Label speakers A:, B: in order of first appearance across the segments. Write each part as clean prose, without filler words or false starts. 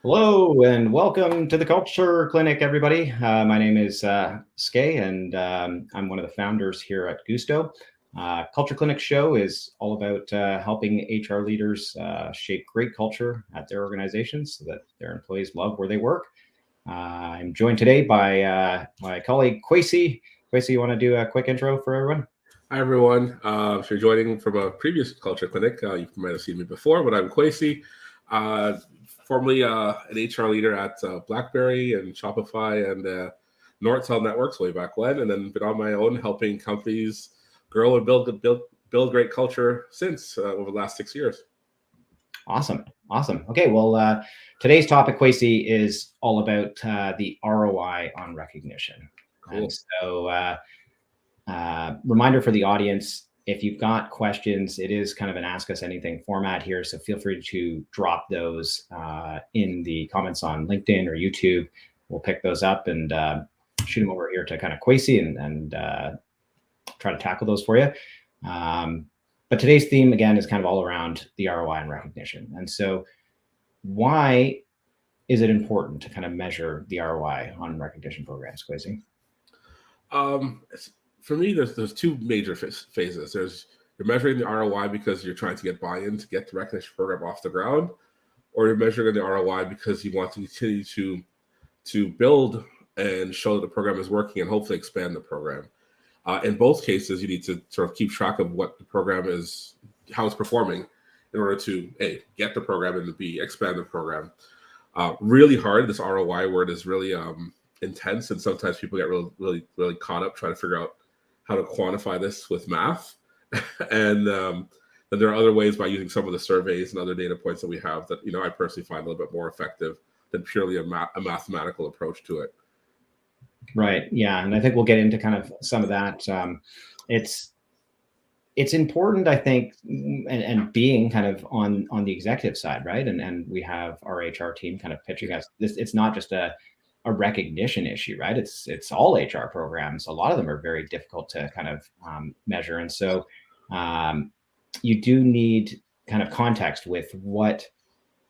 A: Hello and welcome to the Culture Clinic, everybody. My name is Skay, and I'm one of the founders here at Gusto. Culture Clinic show is all about helping HR leaders shape great culture at their organizations so that their employees love where they work. I'm joined today by my colleague, Kwesi. Kwesi, you want to do a quick intro for everyone?
B: Hi, everyone. If you're joining from a previous Culture Clinic, you might have seen me before, but I'm Kwesi, formerly an HR leader at BlackBerry and Shopify and Nortel Networks way back when, and then been on my own helping companies grow and build great culture since over the last 6 years.
A: Awesome. Okay, well, today's topic, Kwesi, is all about the ROI on recognition.
B: Cool.
A: And so reminder for the audience, if you've got questions, it is kind of an Ask Us Anything format here. So feel free to drop those in the comments on LinkedIn or YouTube. We'll pick those up and shoot them over here to kind of Kwesi and try to tackle those for you. But today's theme, again, is kind of all around the ROI and recognition. And so why is it important to kind of measure the ROI on recognition programs, Kwesi?
B: For me, there's two major phases. You're measuring the ROI because you're trying to get buy-in to get the recognition program off the ground, or you're measuring the ROI because you want to continue to build and show that the program is working and hopefully expand the program. In both cases, you need to sort of keep track of what the program is, how it's performing, in order to A, get the program, and B, expand the program. Really hard. This ROI word is really intense, and sometimes people get really caught up trying to figure out how to quantify this with math. And then there are other ways by using some of the surveys and other data points that we have that I personally find a little bit more effective than purely a mathematical approach to it.
A: Right. Yeah. And I think we'll get into kind of some of that. It's important, I think, and being kind of on the executive side, right? And we have our HR team kind of pitching us this. It's not just a recognition issue, right? It's all HR programs. A lot of them are very difficult to kind of measure. And so you do need kind of context with what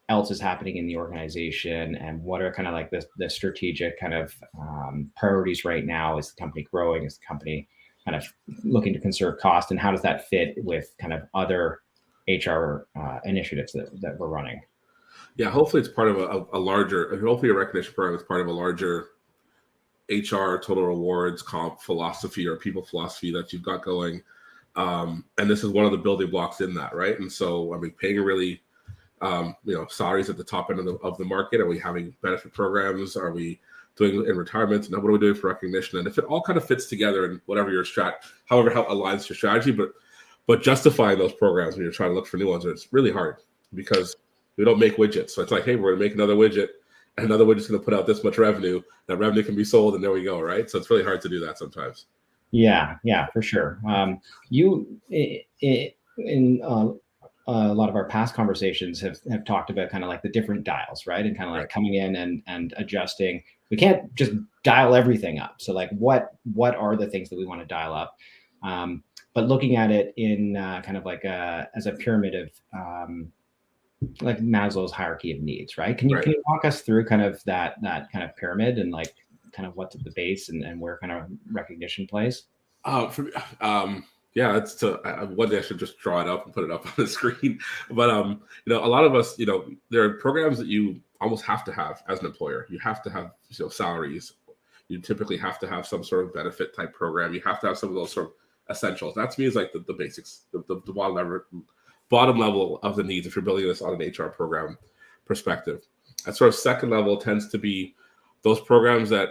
A: else is happening in the organization and what are kind of like the strategic kind of priorities right now. Is the company growing? Is the company kind of looking to conserve cost? And how does that fit with kind of other HR initiatives that we're running?
B: Yeah, hopefully it's part of a larger, hopefully a recognition program is part of a larger HR total rewards comp philosophy or people philosophy that you've got going. And this is one of the building blocks in that, right? And so, paying a really salaries at the top end of the market? Are we having benefit programs? Are we doing in retirement? And what are we doing for recognition? And if it all kind of fits together in whatever your however how aligns your strategy, but justifying those programs when you're trying to look for new ones, it's really hard because we don't make widgets. So it's like, hey, we're going to make another widget, and another widget's going to put out this much revenue. That revenue can be sold, and there we go, right? So it's really hard to do that sometimes.
A: Yeah, for sure. A lot of our past conversations have talked about kind of like the different dials, right? And kind of like coming in and adjusting. We can't just dial everything up. So like what are the things that we want to dial up? But looking at it in kind of like as a pyramid of like Maslow's hierarchy of needs, right? Can you walk us through kind of that kind of pyramid and like kind of what's at the base and where kind of recognition plays?
B: Yeah, it's one day I should just draw it up and put it up on the screen. But a lot of us, there are programs that you almost have to have as an employer. You have to have salaries. You typically have to have some sort of benefit type program. You have to have some of those sort of essentials. That to me is like the basics, the bottom level of the needs if you're building this on an HR program perspective. That sort of second level tends to be those programs that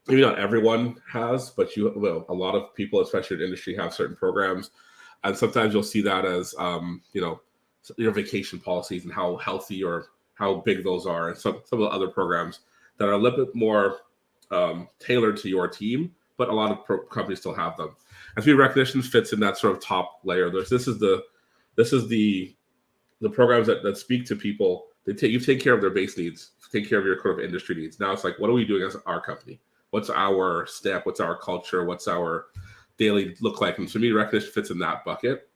B: maybe not everyone has, but a lot of people, especially in industry, have certain programs. And sometimes you'll see that as, your vacation policies and how healthy or how big those are. And some of the other programs that are a little bit more tailored to your team, but a lot of companies still have them. And so recognition fits in that sort of top layer. This is the programs that speak to people. You take care of their base needs, take care of your sort of industry needs. Now it's like, what are we doing as our company? What's our step? What's our culture? What's our daily look like? And to me, recognition fits in that bucket.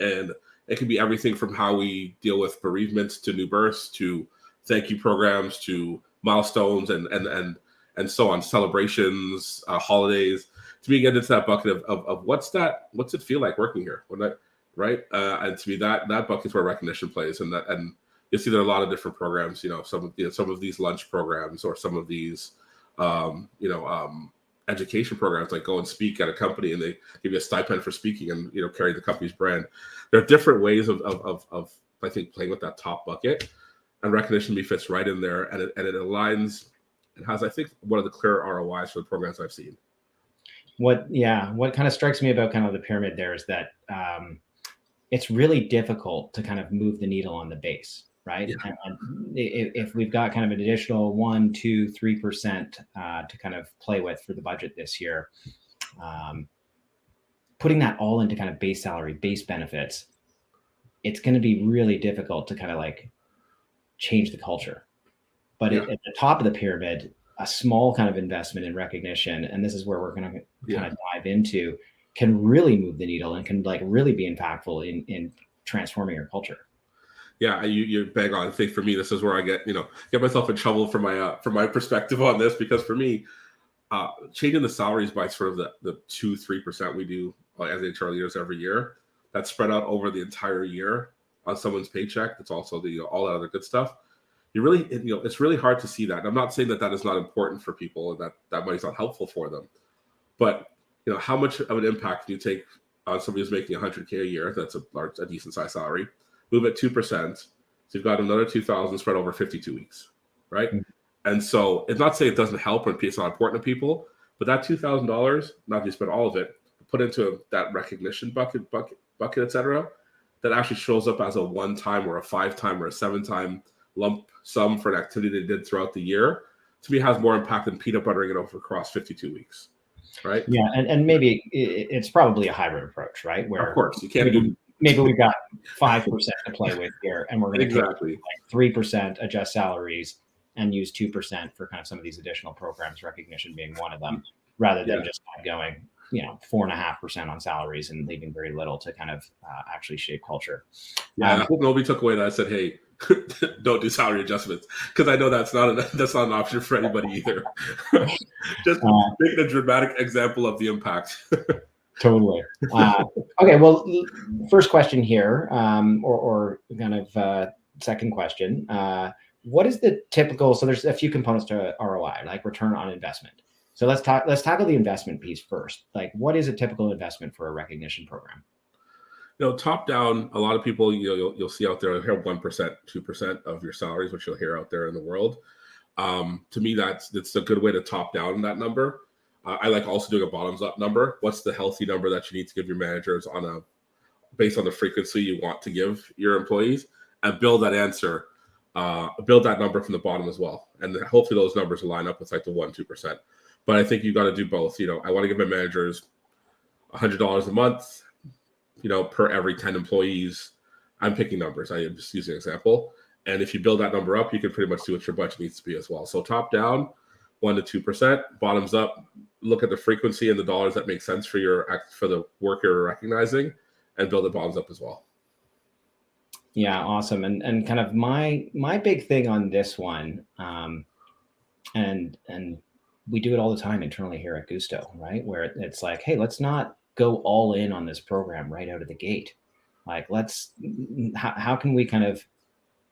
B: And It can be everything from how we deal with bereavements to new births to thank you programs to milestones and so on, celebrations, holidays. To me, get into that bucket of what's it feel like working here? Right? And to me, that bucket is where recognition plays, and you see there are a lot of different programs. Some of these lunch programs or some of these education programs, like go and speak at a company and they give you a stipend for speaking and carry the company's brand. There are different ways of I think playing with that top bucket, and recognition fits right in there, and it aligns. It has, I think, one of the clear ROIs for the programs I've seen.
A: What kind of strikes me about kind of the pyramid there is that it's really difficult to kind of move the needle on the base, right?
B: Yeah.
A: And if we've got kind of an additional 1%, 2%, 3% to kind of play with for the budget this year, putting that all into kind of base salary, base benefits, it's going to be really difficult to kind of like change the culture. But at the top of the pyramid, a small kind of investment in recognition, and this is where we're going to kind of dive into, can really move the needle and can like really be impactful in transforming your culture.
B: Yeah, you're bang on. I think for me, this is where I get myself in trouble for my perspective on this, because for me, changing the salaries by sort of the 2-3% we do as HR leaders every year, that's spread out over the entire year on someone's paycheck. That's also all that other good stuff. It's really hard to see that. And I'm not saying that is not important for people and that money's not helpful for them, but how much of an impact do you take on somebody who's making $100K a year? That's a decent sized salary. Move it 2%, so you've got another 2,000 spread over 52 weeks, right? Mm-hmm. And so it's not saying it doesn't help when it's not important to people, but that $2,000, not if you spend all of it, put into that recognition bucket, etc., that actually shows up as a 1-time or a 5-time or a 7-time lump sum for an activity they did throughout the year, to me has more impact than peanut buttering it over across 52 weeks, right?
A: Yeah, and maybe it's probably a hybrid approach, right? Where
B: of course you can't do.
A: Maybe we've got 5% to play with here, and we're going to
B: exactly
A: 3% adjust salaries and use 2% for kind of some of these additional programs, recognition being one of them, rather than just going 4.5% on salaries and leaving very little to kind of actually shape culture.
B: Yeah, I hope nobody took away that I said, hey, don't do salary adjustments, because I know that's not an option for anybody either. Just making a dramatic example of the impact.
A: Totally. Okay. Well, first question here, or kind of second question. What is the typical? So there's a few components to ROI, like return on investment. So let's tackle the investment piece first. Like, what is a typical investment for a recognition program?
B: Top down, a lot of people you'll see out there have 1%, 2% of your salaries, which you'll hear out there in the world. To me, that's a good way to top down that number. I like also doing a bottoms up number. What's the healthy number that you need to give your managers based on the frequency you want to give your employees, and build that number from the bottom as well. And hopefully those numbers line up with like the 1-2%. But I think you got to do both. I want to give my managers $100 a month, per every 10 employees. I'm picking numbers. I am just using an example. And if you build that number up, you can pretty much see what your budget needs to be as well. So top down, 1-2%, bottoms up, look at the frequency and the dollars that make sense for the work you're recognizing, and build it bottoms up as well.
A: Yeah, awesome. And kind of my big thing on this one, and we do it all the time internally here at Gusto, right? Where it's like, hey, let's not go all in on this program right out of the gate. Like, how can we kind of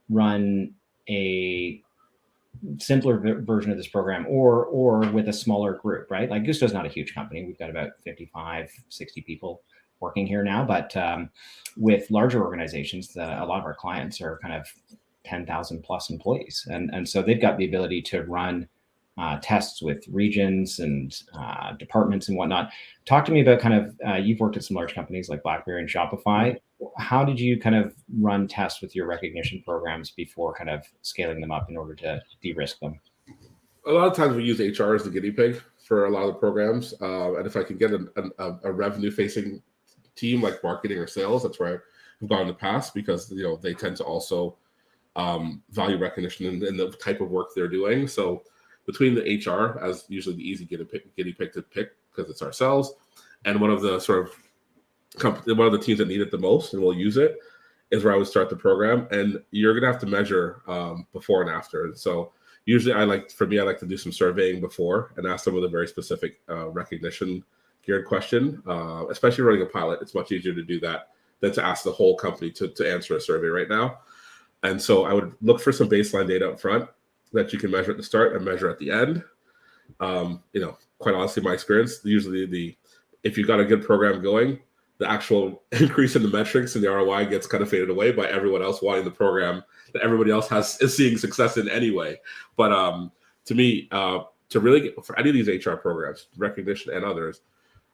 A: run a simpler version of this program or with a smaller group, right? Like, Gusto's not a huge company. We've got about 55, 60 people working here now, but with larger organizations, a lot of our clients are kind of 10,000 plus employees. And so they've got the ability to run tests with regions and departments and whatnot. Talk to me about kind of, you've worked at some large companies like BlackBerry and Shopify. How did you kind of run tests with your recognition programs before kind of scaling them up in order to de-risk them?
B: A lot of times we use HR as the guinea pig for a lot of the programs. And if I can get a revenue-facing team like marketing or sales, that's where I've gone in the past, because they tend to also value recognition in the type of work they're doing. So between the HR as usually the easy guinea pig to pick, because it's ourselves, and one of the teams that need it the most and will use it, is where I would start the program, and you're gonna have to measure before and after. And so usually I like to do some surveying before and ask them with a very specific recognition geared question. Especially running a pilot, it's much easier to do that than to ask the whole company to answer a survey right now. And so I would look for some baseline data up front that you can measure at the start and measure at the end. Quite honestly, my experience, usually if you've got a good program going, the actual increase in the metrics and the ROI gets kind of faded away by everyone else wanting the program that everybody else is seeing success in anyway. But to me, to really get for any of these HR programs, recognition and others,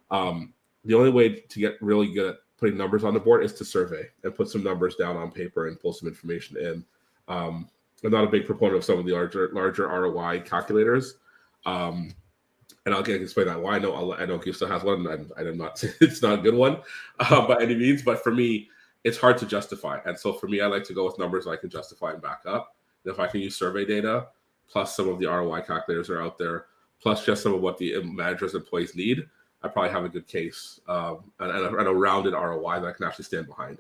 B: the only way to get really good at putting numbers on the board is to survey and put some numbers down on paper and pull some information in. I'm not a big proponent of some of the larger ROI calculators. And I'll explain that why. I know Gusto has one, and I'm not. It's not a good one by any means, but for me, it's hard to justify. And so for me, I like to go with numbers I can justify and back up. And if I can use survey data plus some of the ROI calculators that are out there, plus just some of what the managers and employees need, I probably have a good case and a rounded ROI that I can actually stand behind.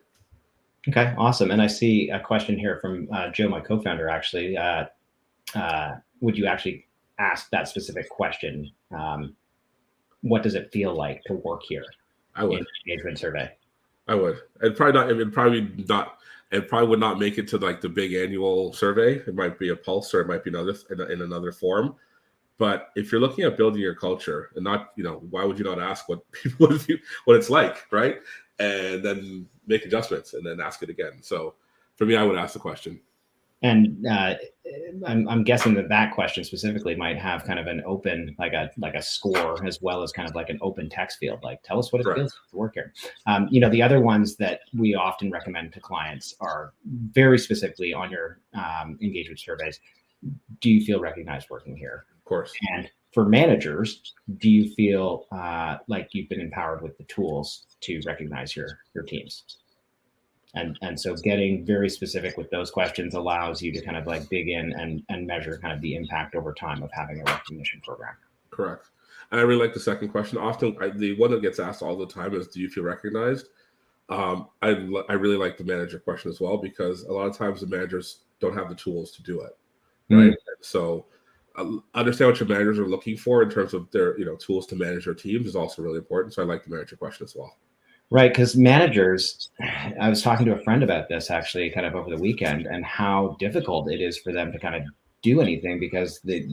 A: Okay, awesome. And I see a question here from Joe, my co-founder. Actually, would you actually ask that specific question? What does it feel like to work here?
B: I would.
A: In an engagement survey.
B: I would. It probably would not make it to like the big annual survey. It might be a pulse, or it might be in another form. But if you're looking at building your culture, and not, why would you not ask what it's like, right? And then make adjustments, and then ask it again. So for me, I would ask the question.
A: And I'm guessing that question specifically might have kind of an open, like a score, as well as kind of like an open text field. Like, tell us what it feels like to work here. The other ones that we often recommend to clients are very specifically on your engagement surveys. Do you feel recognized working here?
B: Of course.
A: And for managers, do you feel like you've been empowered with the tools to recognize your teams? And so getting very specific with those questions allows you to kind of like dig in and measure kind of the impact over time of having a recognition program.
B: Correct. And I really like the second question. Often the one that gets asked all the time is, do you feel recognized? I really like the manager question as well, because a lot of times the managers don't have the tools to do it. Right. So understand what your managers are looking for in terms of their, tools to manage their teams is also really important. So I like the manager question as well.
A: Right, because managers, I was talking to a friend about this actually kind of over the weekend, and how difficult it is for them to kind of do anything because they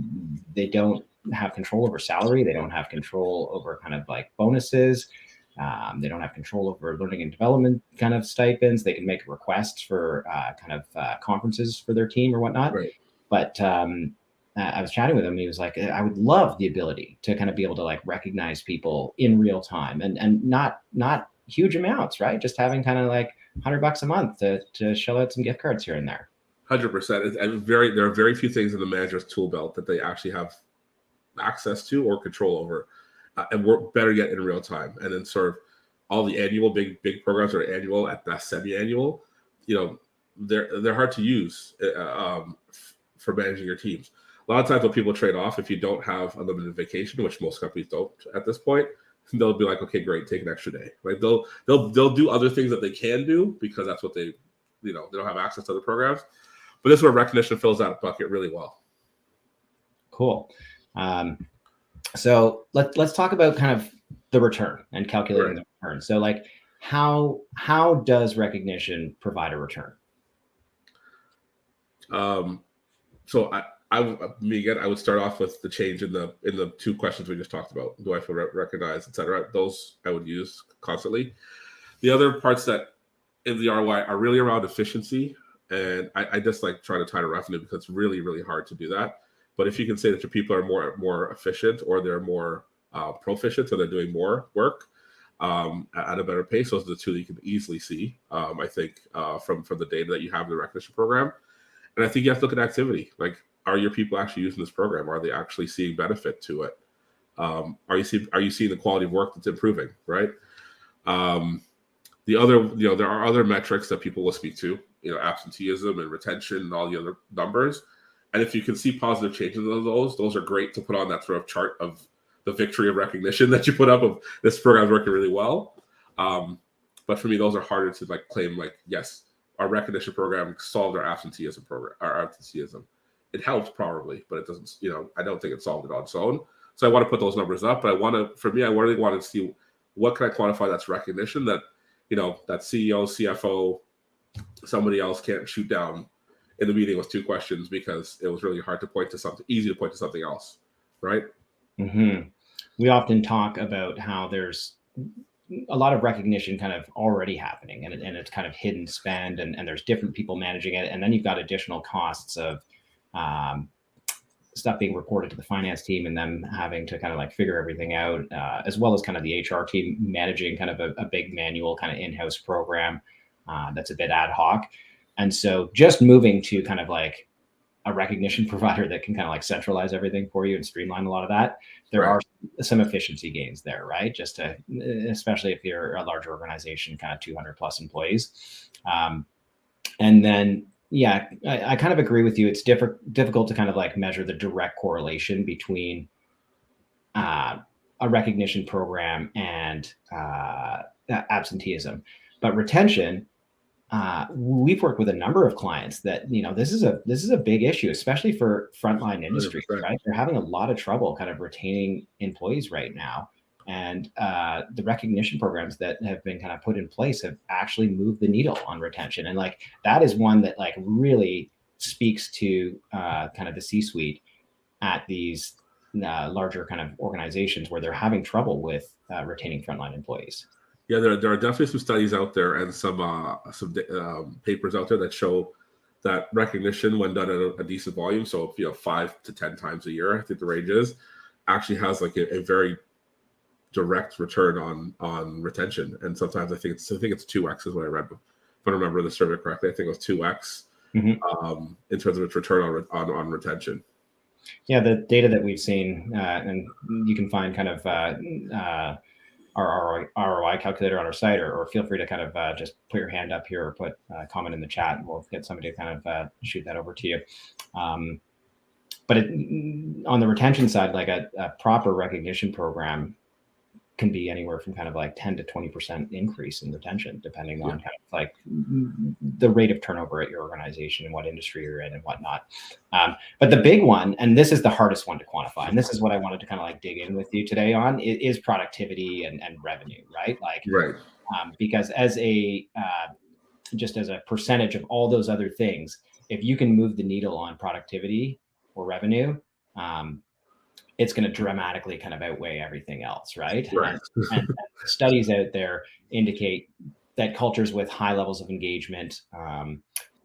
A: don't have control over salary. They don't have control over kind of like bonuses. They don't have control over learning and development kind of stipends. They can make requests for conferences for their team or whatnot.
B: Right.
A: But I was chatting with him, and he was like, I would love the ability to kind of be able to like recognize people in real time and not huge amounts, right? Just having kind of like $100 a month to shell out some gift cards here and there.
B: 100%. There are very few things in the manager's tool belt that they actually have access to or control over, and work better yet in real time. And then sort of all the annual big programs are annual, at best semi-annual. They're hard to use for managing your teams. A lot of times when people trade off, if you don't have unlimited vacation, which most companies don't at this point, they'll be like, okay, great, take an extra day. Like they'll do other things that they can do because that's what they don't have access to other programs. But this is where recognition fills that bucket really well.
A: Cool. So let's talk about kind of the return and calculating the return. So like how does recognition provide a return?
B: So I would start off with the change in the two questions we just talked about. Do I feel recognized, et cetera? Those I would use constantly. The other parts that in the ROI are really around efficiency. And I just like trying to tie to revenue because it's really, really hard to do that. But if you can say that your people are more efficient, or they're more proficient, so they're doing more work at a better pace, those are the two that you can easily see, I think, from the data that you have in the recognition program. And I think you have to look at activity. Like, are your people actually using this program? Are they actually seeing benefit to it? Are you seeing the quality of work that's improving, right? The other, there are other metrics that people will speak to, absenteeism and retention and all the other numbers. And if you can see positive changes in those are great to put on that sort of chart of the victory of recognition that you put up of this program's working really well. But for me, those are harder to like claim, like, yes, our recognition program solved our absenteeism program, our absenteeism. It helps probably, but it doesn't. I don't think it solved it on its own. So I want to put those numbers up, but for me, I really want to see what can I quantify that's recognition that that CEO, CFO, somebody else can't shoot down in the meeting with 2 questions because it was really hard to point to something, easy to point to something else, right?
A: Mm-hmm. We often talk about how there's a lot of recognition kind of already happening, and it's kind of hidden spend, and there's different people managing it, and then you've got additional costs of stuff being reported to the finance team and them having to kind of like figure everything out, as well as kind of the HR team managing kind of a big manual kind of in-house program that's a bit ad hoc. And so just moving to kind of like a recognition provider that can kind of like centralize everything for you and streamline a lot of that, there are some efficiency gains there, right? Just to, especially if you're a larger organization, kind of 200 plus employees. And then, yeah, I kind of agree with you. It's difficult to kind of like measure the direct correlation between a recognition program and absenteeism, but retention. We've worked with a number of clients that this is a big issue, especially for frontline industries,
B: 100%.
A: right? They're having a lot of trouble kind of retaining employees right now, and the recognition programs that have been kind of put in place have actually moved the needle on retention, and like that is one that like really speaks to kind of the C-suite at these larger kind of organizations where they're having trouble with retaining frontline employees.
B: Yeah, there are definitely some studies out there and some papers out there that show that recognition, when done at a decent volume, so 5 to 10 times a year, I think the range is, actually has like a very direct return on retention. And sometimes I think it's 2x is what I read. If I remember the survey correctly, I think it was 2x in terms of its return on retention.
A: Yeah, the data that we've seen, and you can find kind of our ROI calculator on our site, or feel free to kind of just put your hand up here or put a comment in the chat, and we'll get somebody to kind of shoot that over to you. But on the retention side, like a proper recognition program can be anywhere from kind of like 10 to 20% increase in retention, depending on kind of like the rate of turnover at your organization and what industry you're in and whatnot. But the big one, and this is the hardest one to quantify, and this is what I wanted to kind of like dig in with you today on, is productivity and revenue, right? Like, because as just as a percentage of all those other things, if you can move the needle on productivity or revenue, it's going to dramatically kind of outweigh everything else, right? And studies out there indicate that cultures with high levels of engagement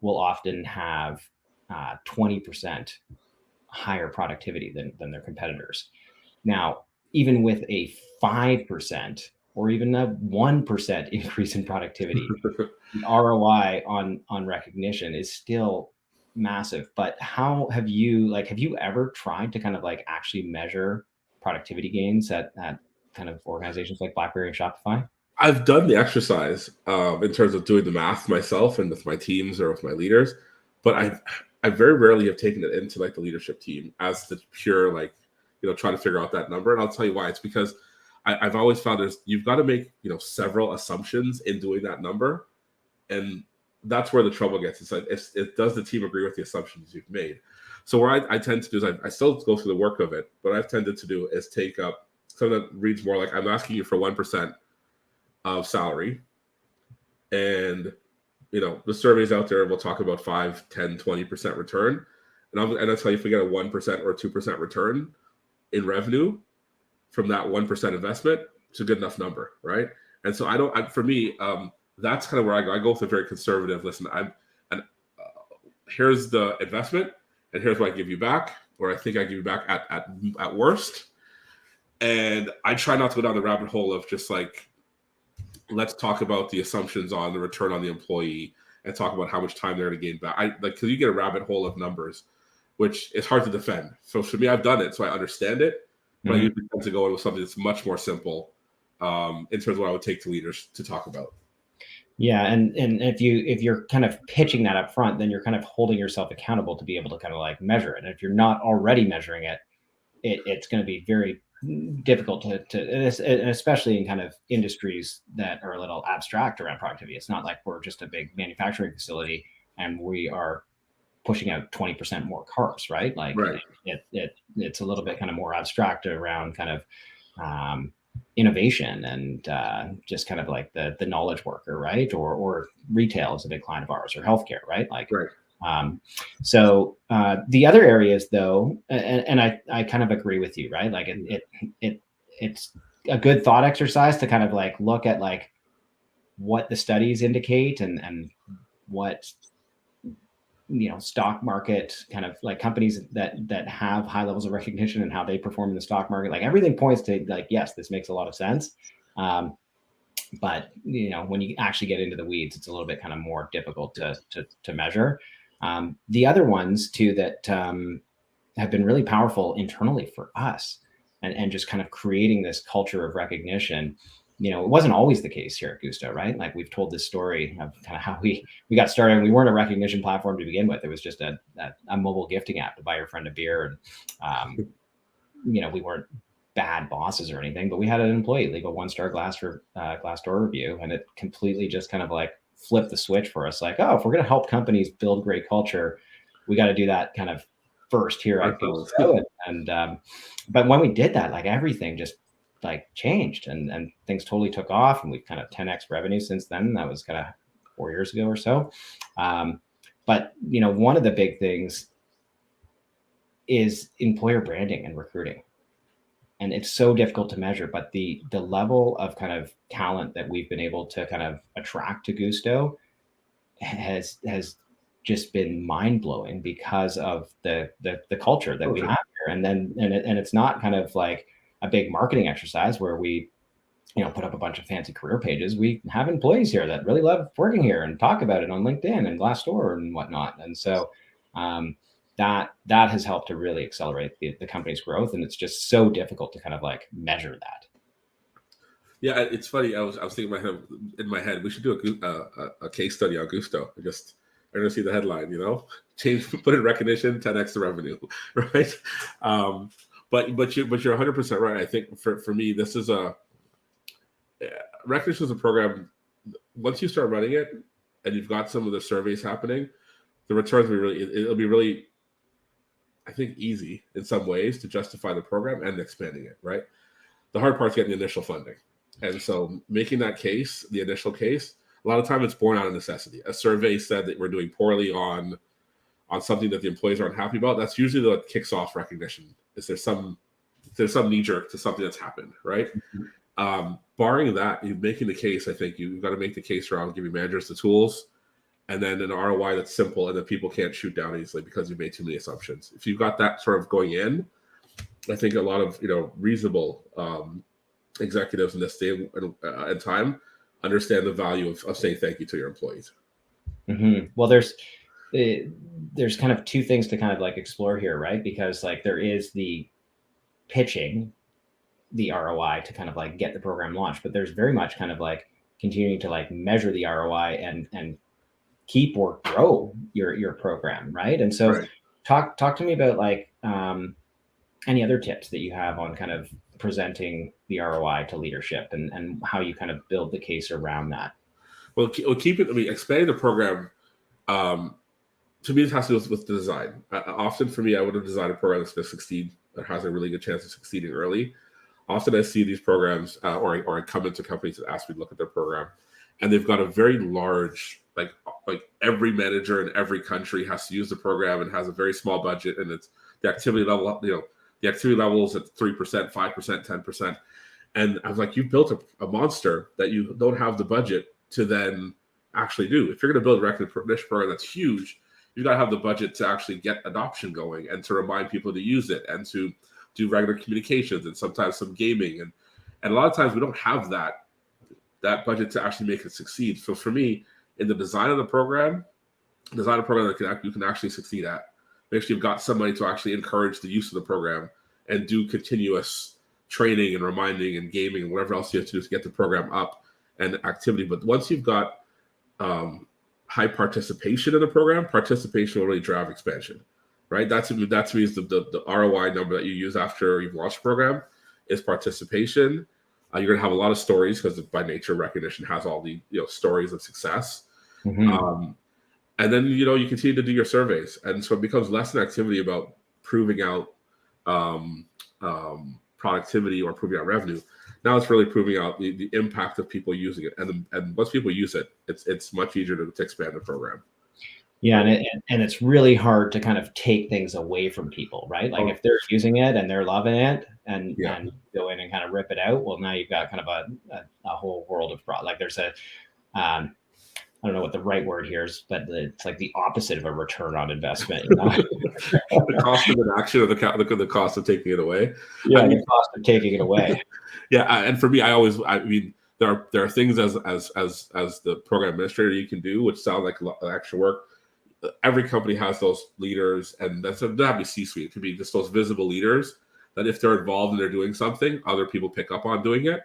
A: will often have 20% higher productivity than their competitors. Now, even with a 5% or even a 1% increase in productivity, the ROI on recognition is still massive. But how have you ever tried to kind of like actually measure productivity gains at kind of organizations like BlackBerry and Shopify?
B: I've done the exercise in terms of doing the math myself and with my teams or with my leaders, but I very rarely have taken it into like the leadership team as the pure trying to figure out that number. And I'll tell you why. It's because I've always found you've got to make several assumptions in doing that number, and that's where the trouble gets. It's like, does the team agree with the assumptions you've made? So what I tend to do is I still go through the work of it, but I've tended to do is take up something that reads more like, I'm asking you for 1% of salary, and the surveys out there will talk about 5, 10, 20% return, and I'll tell you, if we get a 1% or 2% return in revenue from that 1% investment, it's a good enough number, right? And so for me, that's kind of where I go. I go with a very conservative. Listen, here's the investment, and here's what I give you back, or I think I give you back at worst. And I try not to go down the rabbit hole of just like, let's talk about the assumptions on the return on the employee and talk about how much time they're going to gain back. Because you get a rabbit hole of numbers, which is hard to defend. So for me, I've done it, so I understand it. But I usually tend to go in with something that's much more simple in terms of what I would take to leaders to talk about.
A: Yeah, and if you're kind of pitching that up front, then you're kind of holding yourself accountable to be able to kind of like measure it. And if you're not already measuring it, it's going to be very difficult and especially in kind of industries that are a little abstract around productivity. It's not like we're just a big manufacturing facility and we are pushing out 20% more cars, right? Like
B: Right.
A: it's a little bit kind of more abstract around kind of innovation and just kind of like the knowledge worker, right? Or retail is a big client of ours, or healthcare, right? Like,
B: Right.
A: so the other areas though, and I kind of agree with you, right? Like it's a good thought exercise to kind of like look at like what the studies indicate and what, stock market kind of like companies that have high levels of recognition and how they perform in the stock market. Like everything points to like, yes, this makes a lot of sense. But when you actually get into the weeds, it's a little bit kind of more difficult to measure. The other ones too that have been really powerful internally for us, and just kind of creating this culture of recognition. It wasn't always the case here at Gusto, right? Like we've told this story of kind of how we got started. And we weren't a recognition platform to begin with. It was just a mobile gifting app to buy your friend a beer. And, we weren't bad bosses or anything, but we had an employee leave a 1-star Glassdoor review, and it completely just kind of like flipped the switch for us. Like, oh, if we're going to help companies build great culture, we got to do that kind of first here at Gusto. But when we did that, like everything just like changed and things totally took off, and we've kind of 10x revenue since then. That was kind of 4 years ago or so. But one of the big things is employer branding and recruiting. And it's so difficult to measure, but the level of kind of talent that we've been able to kind of attract to Gusto has just been mind blowing because of the culture that we have here. And it's not kind of like a big marketing exercise where we, put up a bunch of fancy career pages. We have employees here that really love working here and talk about it on LinkedIn and Glassdoor and whatnot. And so that has helped to really accelerate the company's growth. And it's just so difficult to kind of like measure that.
B: Yeah, it's funny. I was thinking in my head, we should do a case study on Gusto. I'm gonna see the headline, put in recognition, 10x the revenue, right? But you're 100% right. I think for me, this is recognition is a program. Once you start running it and you've got some of the surveys happening, the returns it'll be really, I think, easy in some ways to justify the program and expanding it, right? The hard part's getting the initial funding. And so making that case, the initial case, a lot of time it's born out of necessity. A survey said that we're doing poorly on something that the employees aren't happy about. That's usually what kicks off recognition. Is there's some knee jerk to something that's happened, right? Mm-hmm. Barring that, you're making the case. I think you've got to make the case around giving managers the tools, and then an ROI that's simple and that people can't shoot down easily because you've made too many assumptions. If you've got that sort of going in, I think a lot of reasonable executives in this day and time understand the value of saying thank you to your employees.
A: Mm-hmm. Well, there's kind of two things to kind of like explore here, right? Because like there is the pitching the ROI to kind of like get the program launched, but there's very much kind of like continuing to like measure the ROI and keep or grow your program, right? And so
B: right.
A: talk to me about like any other tips that you have on kind of presenting the ROI to leadership and how you kind of build the case around that.
B: Well, expanding the program, to me, it has to do with the design. Often for me, I would have designed a program that's going to succeed, that has a really good chance of succeeding early. Often I see these programs, or I come into companies that ask me to look at their program, and they've got a very large, like every manager in every country has to use the program and has a very small budget, and it's the activity level, the activity levels at 3%, 5%, 10%. And I was like, you've built a monster that you don't have the budget to then actually do. If you're going to build a recognition program that's huge, you've got to have the budget to actually get adoption going and to remind people to use it and to do regular communications and sometimes some gaming. And a lot of times we don't have that budget to actually make it succeed. So for me, in the design of the program, that you can actually succeed at, make sure you've got somebody to actually encourage the use of the program and do continuous training and reminding and gaming and whatever else you have to do to get the program up and activity. But once you've got high participation in the program, participation will really drive expansion, right? That to me is the ROI number that you use after you've launched a program is participation. You're going to have a lot of stories because by nature, recognition has all the stories of success.
A: Mm-hmm.
B: And then you continue to do your surveys, and so it becomes less an activity about proving out productivity or proving out revenue. Now it's really proving out the impact of people using it, and once people use it, it's much easier to expand the program.
A: Yeah, and it's really hard to kind of take things away from people, right? Like if they're using it and they're loving it, and go in and kind of rip it out, well, now you've got kind of a whole world of product. Like there's a I don't know what the right word here is, but it's like the opposite of a return on investment.
B: The cost of inaction, or the cost of taking it away.
A: Yeah, the cost of taking it away.
B: Yeah, and for me, I mean, there are things as the program administrator you can do, which sound like extra work. Every company has those leaders, and that's not have to be C-suite. It could be just those visible leaders that if they're involved and they're doing something, other people pick up on doing it.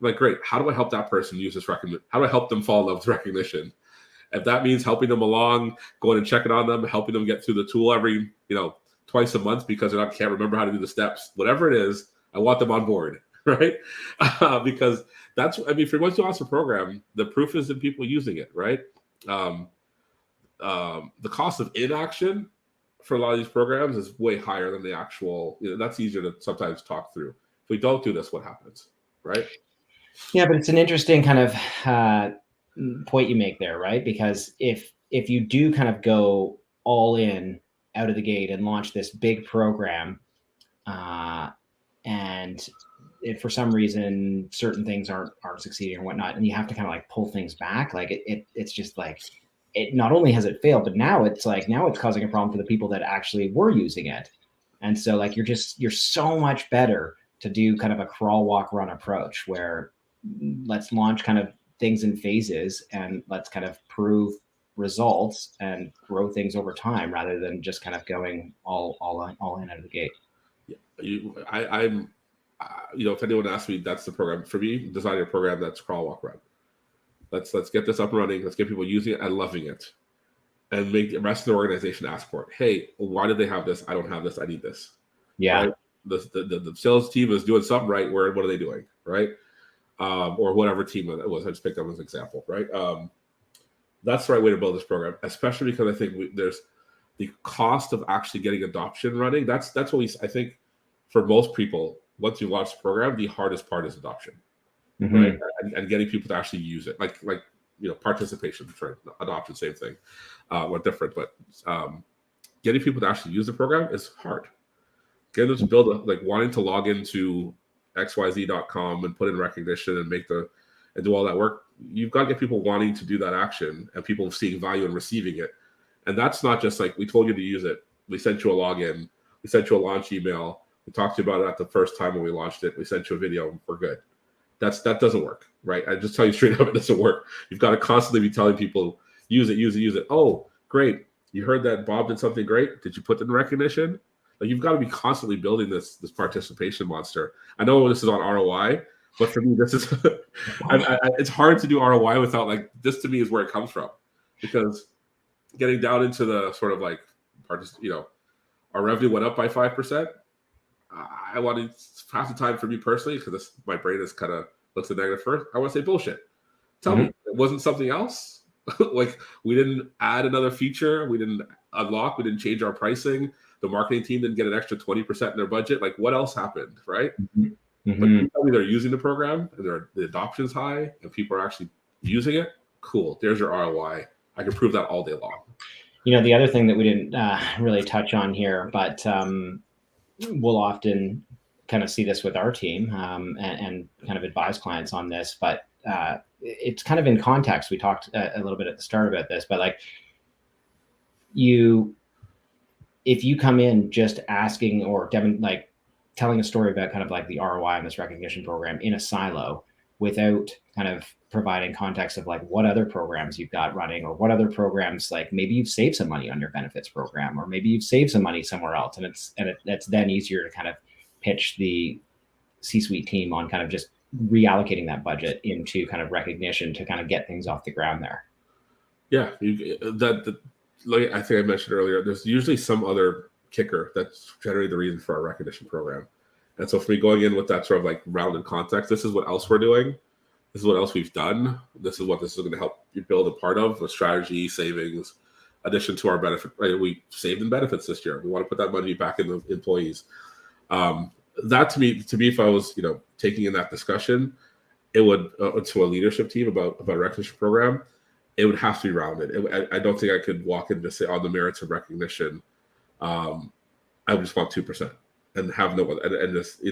B: Like, great, how do I help that person use this recognition? How do I help them fall in love with recognition? If that means helping them along, going and checking on them, helping them get through the tool every, twice a month because they can't remember how to do the steps, whatever it is, I want them on board, right? Because if you're going to launch a program, the proof is in people using it, right? The cost of inaction for a lot of these programs is way higher than the actual, that's easier to sometimes talk through. If we don't do this, what happens, right?
A: Yeah, but it's an interesting kind of point you make there, right? Because if you do kind of go all in out of the gate and launch this big program, and if for some reason certain things aren't succeeding or whatnot, and you have to kind of like pull things back, like it's just like, it not only has it failed, but now it's causing a problem for the people that actually were using it. And so like you're so much better to do kind of a crawl, walk, run approach where let's launch kind of things in phases and let's kind of prove results and grow things over time rather than just kind of going all in out of the gate.
B: I'm if anyone asks me, that's the program for me. Designing a program that's crawl, walk, run. Let's get this up and running. Let's get people using it and loving it, and make the rest of the organization ask for it. Hey, why did they have this? I don't have this. I need this.
A: Yeah.
B: Right? The sales team is doing something right. What are they doing? Right. Or whatever team it was. I just picked up as an example, right? That's the right way to build this program, especially because I think there's the cost of actually getting adoption running. That's what I think for most people, once you launch the program, the hardest part is adoption, right? And getting people to actually use it, like participation, right? Adoption, same thing, what different, but getting people to actually use the program is hard. Getting them to build wanting to log into xyz.com and put in recognition and and do all that work. You've got to get people wanting to do that action and people seeing value and receiving it. And that's not just like, we told you to use it. We sent you a login. We sent you a launch email. We talked to you about it at the first time when we launched it. We sent you a video. We're good. That doesn't work, right? I just tell you straight up, it doesn't work. You've got to constantly be telling people, use it. Oh, great. You heard that Bob did something great. Did you put in recognition? Like, you've got to be constantly building this participation monster. I know this is on ROI, but for me, this is it's hard to do ROI without this. To me, is where it comes from, because getting down into the sort of our revenue went up by 5%. I want to, half the time for me personally, because my brain is kind of looks at negative first. I want to say bullshit. Tell me, it wasn't something else. We didn't add another feature. We didn't unlock. We didn't change our pricing. The marketing team didn't get an extra 20% in their budget. What else happened, right? But you tell me they're using the program and the adoption's high and people are actually using it. Cool. There's your ROI. I can prove that all day long.
A: The other thing that we didn't really touch on here, but we'll often kind of see this with our team and kind of advise clients on this, but it's kind of in context. We talked a little bit at the start about this, but if you come in just asking or telling a story about kind of the ROI on this recognition program in a silo without kind of providing context of what other programs you've got running, or what other programs, maybe you've saved some money on your benefits program, or maybe you've saved some money somewhere else. And it's then easier to kind of pitch the C-suite team on kind of just reallocating that budget into kind of recognition to kind of get things off the ground there.
B: Yeah. I think I mentioned earlier, there's usually some other kicker that's generally the reason for our recognition program. And so for me, going in with that sort of like rounded context, this is what else we're doing. This is what else we've done. This is what this is going to help you build a part of, a strategy, savings, addition to our benefit. Right? We saved in benefits this year. We want to put that money back in the employees. That to me, if I was, taking in that discussion, it would to a leadership team about a recognition program, it would have to be rounded. I don't think I could walk in to say on the merits of recognition, I would just want 2% and have no and just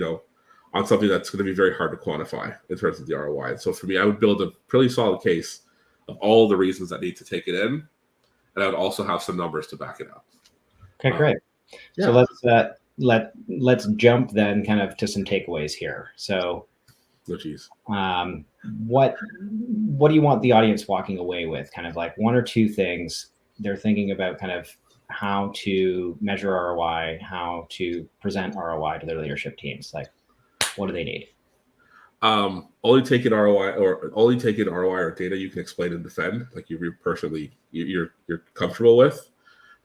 B: on something that's going to be very hard to quantify in terms of the ROI. And so for me, I would build a pretty solid case of all the reasons that need to take it in, and I would also have some numbers to back it up.
A: Okay, great. Yeah. So let's jump then kind of to some takeaways here. So, what do you want the audience walking away with? Kind of like one or two things they're thinking about, kind of how to measure ROI, how to present ROI to their leadership teams. Like, what do they need?
B: Only taking ROI or data you can explain and defend, like you're comfortable with,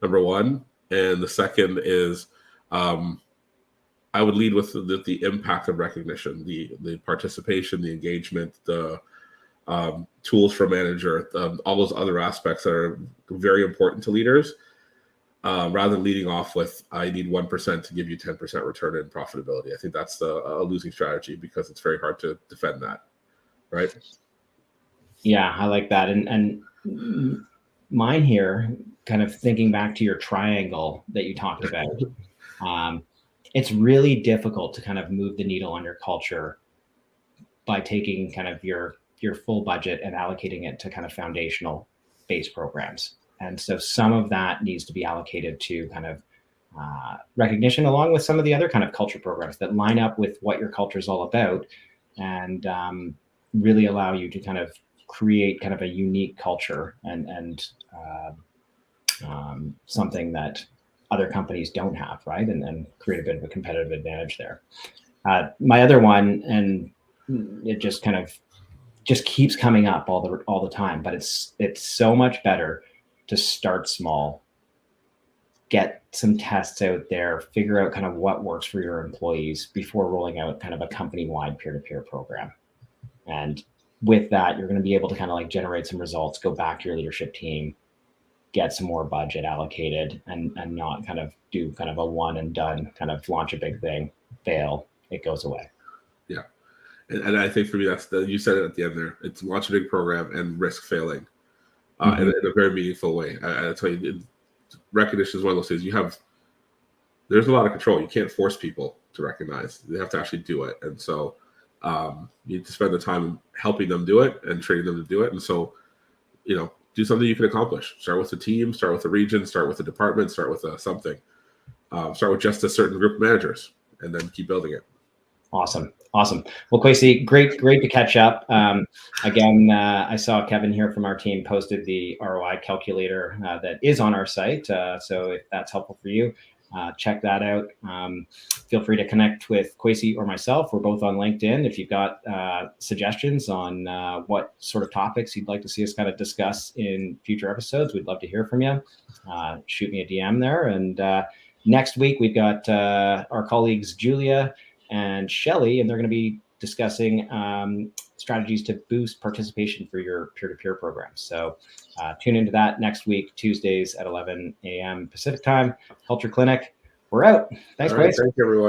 B: number one. And the second is, I would lead with the impact of recognition, the participation, the engagement, the tools for manager, all those other aspects that are very important to leaders, rather than leading off with, I need 1% to give you 10% return in profitability. I think that's a losing strategy because it's very hard to defend that, right? Yeah,
A: I like that. And mine here, kind of thinking back to your triangle that you talked about, it's really difficult to kind of move the needle on your culture by taking kind of your full budget and allocating it to kind of foundational base programs. And so some of that needs to be allocated to kind of recognition, along with some of the other kind of culture programs that line up with what your culture is all about, and really allow you to kind of create kind of a unique culture and something that other companies don't have, right? And create a bit of a competitive advantage there. My other one, and it just kind of keeps coming up all the time, but it's so much better to start small, get some tests out there, figure out kind of what works for your employees before rolling out kind of a company-wide peer-to-peer program. And with that, you're going to be able to kind of like generate some results, go back to your leadership team, get some more budget allocated, and not kind of do kind of a one and done, kind of launch a big thing, fail, it goes away.
B: Yeah. And I think for me, you said it at the end there, it's launch a big program and risk failing in a very meaningful way. I tell you, recognition is one of those things there's a lot of control. You can't force people to recognize. They have to actually do it. And so you need to spend the time helping them do it and training them to do it. And so, do something you can accomplish. Start with the team, start with the region, start with the department, start with something. Start with just a certain group of managers, and then keep building it.
A: Awesome. Well, Kwesi, great to catch up. Again, I saw Kevin here from our team posted the ROI calculator that is on our site. So if that's helpful for you, check that out. Feel free to connect with Kwesi or myself. We're both on LinkedIn. If you've got suggestions on what sort of topics you'd like to see us kind of discuss in future episodes, we'd love to hear from you. Shoot me a DM there. And next week, we've got our colleagues, Julia and Shelly, and they're going to be discussing strategies to boost participation for your peer-to-peer programs. So tune into that next week, Tuesdays at 11 a.m. Pacific time. Culture Clinic. We're out. Thanks, Grace.
B: Thank you, everyone.